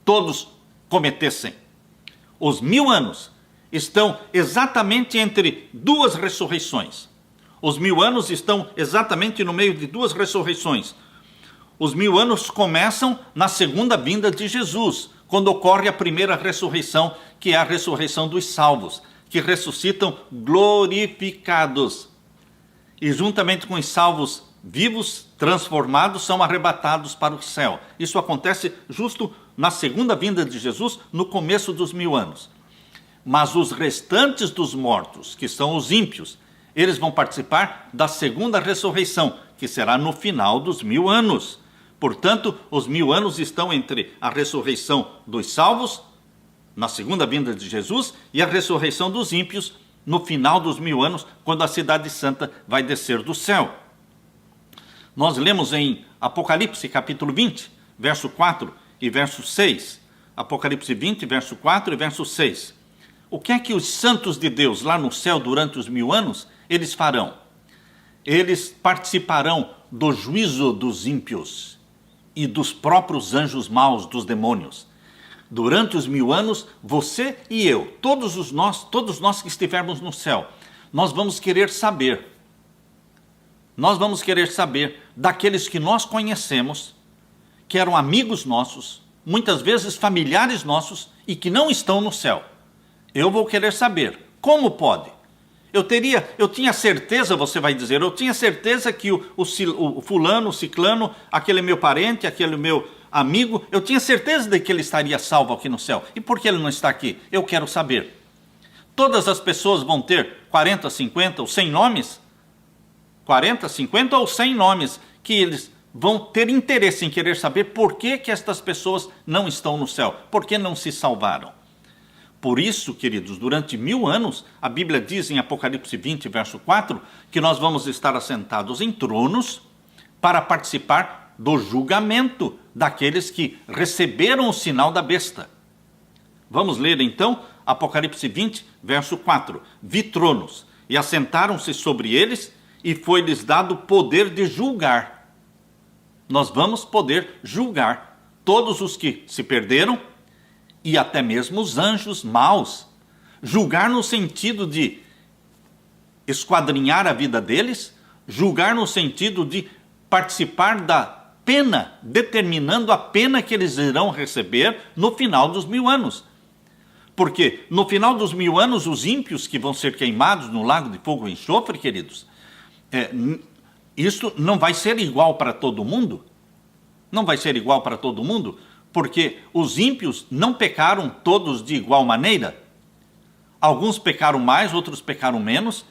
todos cometessem. Os 1000 anos estão exatamente entre duas ressurreições. Os 1000 anos estão exatamente no meio de duas ressurreições. Os 1000 anos começam na segunda vinda de Jesus, quando ocorre a primeira ressurreição, que é a ressurreição dos salvos, que ressuscitam glorificados. E juntamente com os salvos vivos, transformados, são arrebatados para o céu. Isso acontece justo na segunda vinda de Jesus, no começo dos 1000 anos. Mas os restantes dos mortos, que são os ímpios, eles vão participar da segunda ressurreição, que será no final dos 1000 anos. Portanto, os 1000 anos estão entre a ressurreição dos salvos, na segunda vinda de Jesus, e a ressurreição dos ímpios, no final dos 1000 anos, quando a cidade santa vai descer do céu. Nós lemos em Apocalipse, capítulo 20, verso 4 e verso 6. Apocalipse 20, verso 4 e verso 6. O que é que os santos de Deus, lá no céu, durante os 1000 anos, eles farão? Eles participarão do juízo dos ímpios e dos próprios anjos maus, dos demônios. Durante os 1000 anos, você e eu, todos nós que estivermos no céu, nós vamos querer saber. Nós vamos querer saber daqueles que nós conhecemos, que eram amigos nossos, muitas vezes familiares nossos, e que não estão no céu. Eu vou querer saber, como pode? Eu tinha certeza, você vai dizer, eu tinha certeza que o fulano, o ciclano, aquele meu parente, aquele meu amigo, eu tinha certeza de que ele estaria salvo aqui no céu. E por que ele não está aqui? Eu quero saber. Todas as pessoas vão ter 40, 50 ou 100 nomes? 40, 50 ou 100 nomes que eles vão ter interesse em querer saber por que estas pessoas não estão no céu, por que não se salvaram. Por isso, queridos, durante 1000 anos, a Bíblia diz em Apocalipse 20, verso 4, que nós vamos estar assentados em tronos para participar do julgamento daqueles que receberam o sinal da besta. Vamos ler então Apocalipse 20, verso 4. Vi tronos, e assentaram-se sobre eles, e foi-lhes dado poder de julgar. Nós vamos poder julgar todos os que se perderam, e até mesmo os anjos maus. Julgar no sentido de esquadrinhar a vida deles, julgar no sentido de participar da pena, determinando a pena que eles irão receber no final dos 1000 anos. Porque no final dos 1000 anos, os ímpios que vão ser queimados no lago de fogo e enxofre, queridos, isso não vai ser igual para todo mundo. Não vai ser igual para todo mundo, porque os ímpios não pecaram todos de igual maneira. Alguns pecaram mais, outros pecaram menos,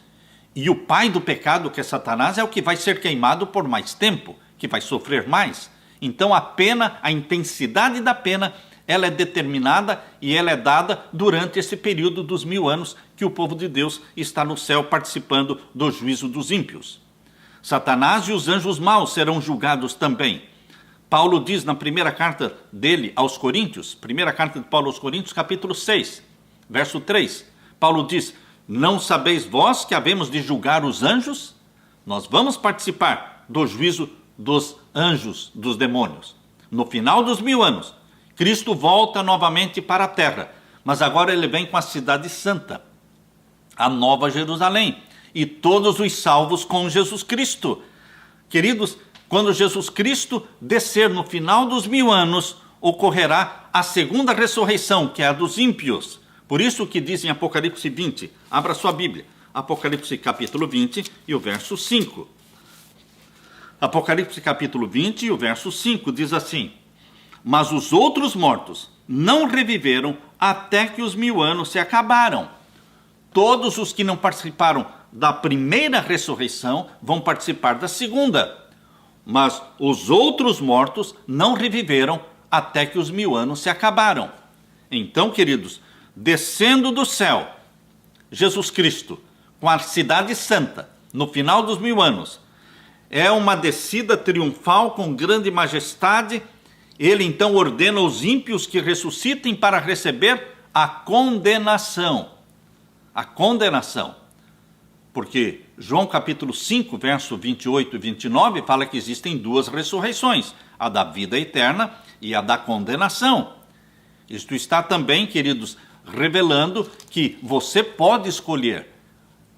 e o pai do pecado, que é Satanás, é o que vai ser queimado por mais tempo, que vai sofrer mais. Então a pena, a intensidade da pena, ela é determinada e ela é dada durante esse período dos 1000 anos que o povo de Deus está no céu participando do juízo dos ímpios. Satanás e os anjos maus serão julgados também. Paulo diz na primeira carta dele aos Coríntios, primeira carta de Paulo aos Coríntios, capítulo 6, verso 3. Paulo diz: não sabeis vós que havemos de julgar os anjos? Nós vamos participar do juízo dos anjos, dos demônios. No final dos 1000 anos, Cristo volta novamente para a terra, mas agora ele vem com a cidade santa, a Nova Jerusalém, e todos os salvos com Jesus Cristo. Queridos, quando Jesus Cristo descer no final dos 1000 anos, ocorrerá a segunda ressurreição, que é a dos ímpios. Por isso que diz em Apocalipse 20, abra sua Bíblia, Apocalipse capítulo 20 e o verso 5. Apocalipse capítulo 20 e o verso 5 diz assim: mas os outros mortos não reviveram até que os 1000 anos se acabaram. Todos os que não participaram da primeira ressurreição vão participar da segunda. Mas os outros mortos não reviveram até que os 1000 anos se acabaram. Então, queridos, descendo do céu, Jesus Cristo, com a cidade santa, no final dos 1000 anos, é uma descida triunfal com grande majestade. Ele então ordena os ímpios que ressuscitem para receber a condenação. A condenação. Porque João capítulo 5, verso 28 e 29, fala que existem duas ressurreições, a da vida eterna e a da condenação. Isto está também, queridos, revelando que você pode escolher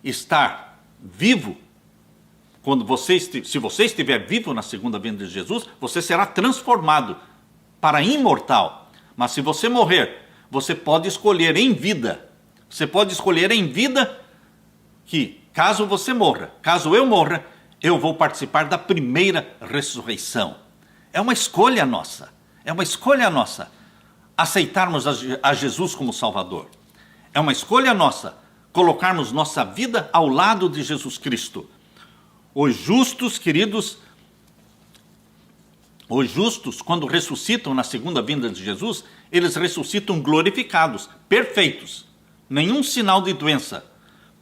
estar vivo. Se você estiver vivo na segunda vinda de Jesus, você será transformado para imortal. Mas se você morrer, você pode escolher em vida. Você pode escolher em vida que, caso você morra, caso eu morra, eu vou participar da primeira ressurreição. É uma escolha nossa. É uma escolha nossa aceitarmos a Jesus como Salvador. É uma escolha nossa colocarmos nossa vida ao lado de Jesus Cristo. Os justos, queridos, os justos, quando ressuscitam na segunda vinda de Jesus, eles ressuscitam glorificados, perfeitos, nenhum sinal de doença.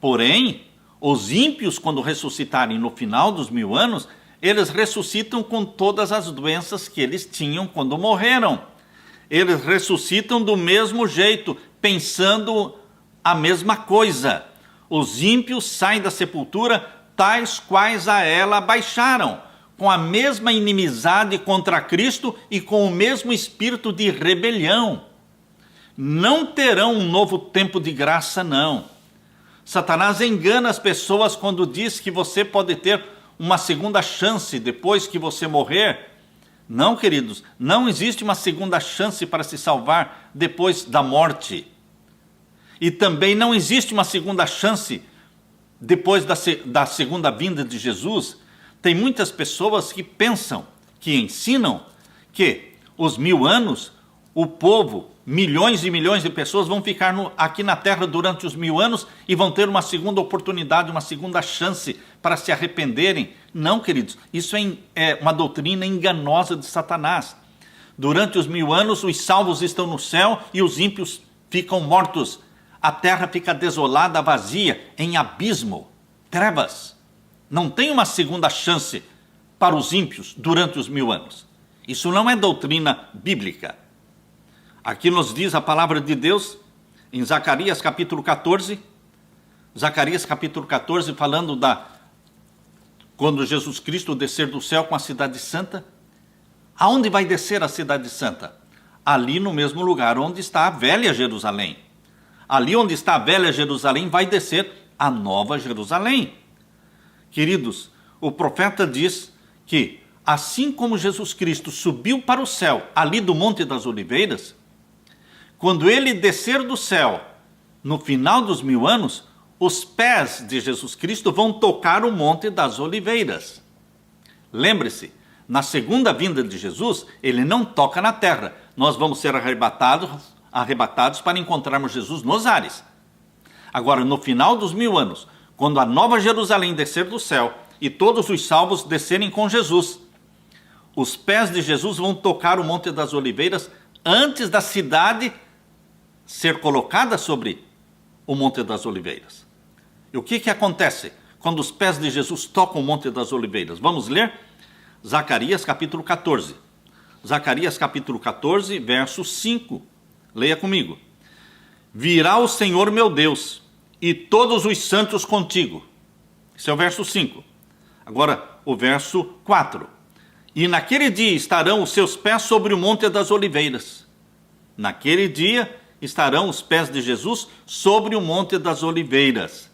Porém, os ímpios, quando ressuscitarem no final dos 1000 anos, eles ressuscitam com todas as doenças que eles tinham quando morreram. Eles ressuscitam do mesmo jeito, pensando a mesma coisa. Os ímpios saem da sepultura tais quais a ela baixaram, com a mesma inimizade contra Cristo e com o mesmo espírito de rebelião. Não terão um novo tempo de graça, não. Satanás engana as pessoas quando diz que você pode ter uma segunda chance depois que você morrer. Não, queridos, não existe uma segunda chance para se salvar depois da morte. E também não existe uma segunda chance depois da segunda vinda de Jesus. Tem muitas pessoas que pensam, que ensinam que os 1000 anos, o povo, milhões e milhões de pessoas vão ficar aqui na terra durante os 1000 anos e vão ter uma segunda oportunidade, uma segunda chance para se arrependerem. Não, queridos, isso é uma doutrina enganosa de Satanás. Durante os 1000 anos, os salvos estão no céu e os ímpios ficam mortos. A terra fica desolada, vazia, em abismo, trevas. Não tem uma segunda chance para os ímpios durante os 1000 anos. Isso não é doutrina bíblica. Aqui nos diz a palavra de Deus, em Zacarias capítulo 14, falando quando Jesus Cristo descer do céu com a cidade santa. Aonde vai descer a cidade santa? Ali no mesmo lugar onde está a velha Jerusalém. Ali onde está a velha Jerusalém vai descer a nova Jerusalém. Queridos, o profeta diz que assim como Jesus Cristo subiu para o céu, ali do Monte das Oliveiras, quando ele descer do céu, no final dos 1000 anos, os pés de Jesus Cristo vão tocar o Monte das Oliveiras. Lembre-se, na segunda vinda de Jesus, ele não toca na terra. Nós vamos ser arrebatados para encontrarmos Jesus nos ares. Agora, no final dos 1000 anos, quando a nova Jerusalém descer do céu e todos os salvos descerem com Jesus, os pés de Jesus vão tocar o Monte das Oliveiras antes da cidade ser colocada sobre o Monte das Oliveiras. E o que acontece quando os pés de Jesus tocam o Monte das Oliveiras? Vamos ler Zacarias capítulo 14. Zacarias capítulo 14, verso 5. Leia comigo. Virá o Senhor meu Deus e todos os santos contigo. Esse é o verso 5. Agora, o verso 4. E naquele dia estarão os seus pés sobre o Monte das Oliveiras. Naquele dia estarão os pés de Jesus sobre o Monte das Oliveiras,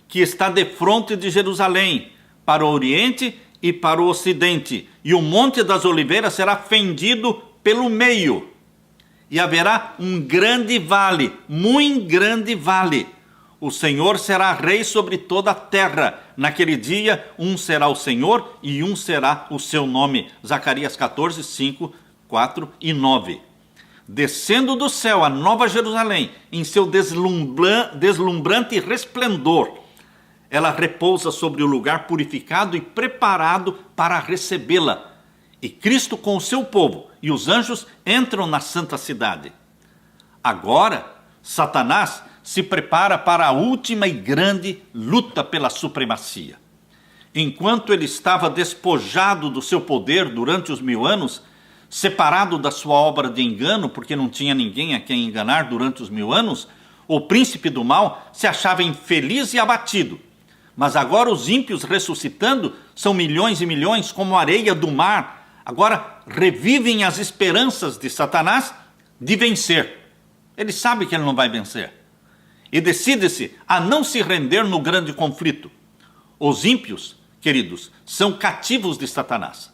que está defronte de Jerusalém, para o oriente e para o ocidente. E o Monte das Oliveiras será fendido pelo meio. E haverá um grande vale, muito grande vale. O Senhor será rei sobre toda a terra. Naquele dia, um será o Senhor e um será o seu nome. Zacarias 14, 5, 4 e 9. Descendo do céu a nova Jerusalém, em seu deslumbrante resplendor, ela repousa sobre o lugar purificado e preparado para recebê-la. E Cristo com o seu povo e os anjos entram na santa cidade. Agora, Satanás se prepara para a última e grande luta pela supremacia. Enquanto ele estava despojado do seu poder durante os 1000 anos, separado da sua obra de engano, porque não tinha ninguém a quem enganar durante os 1000 anos, o príncipe do mal se achava infeliz e abatido. Mas agora os ímpios ressuscitando são milhões e milhões como a areia do mar. Agora revivem as esperanças de Satanás de vencer. Ele sabe que ele não vai vencer. E decide-se a não se render no grande conflito. Os ímpios, queridos, são cativos de Satanás.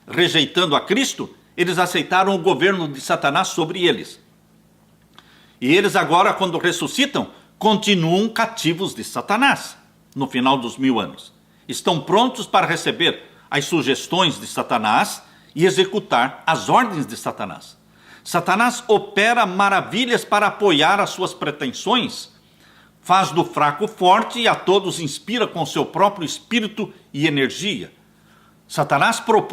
Rejeitando a Cristo, eles aceitaram o governo de Satanás sobre eles. E eles agora, quando ressuscitam, continuam cativos de Satanás, no final dos 1000 anos. Estão prontos para receber as sugestões de Satanás e executar as ordens de Satanás. Satanás opera maravilhas para apoiar as suas pretensões, faz do fraco forte e a todos inspira com seu próprio espírito e energia. Satanás propõe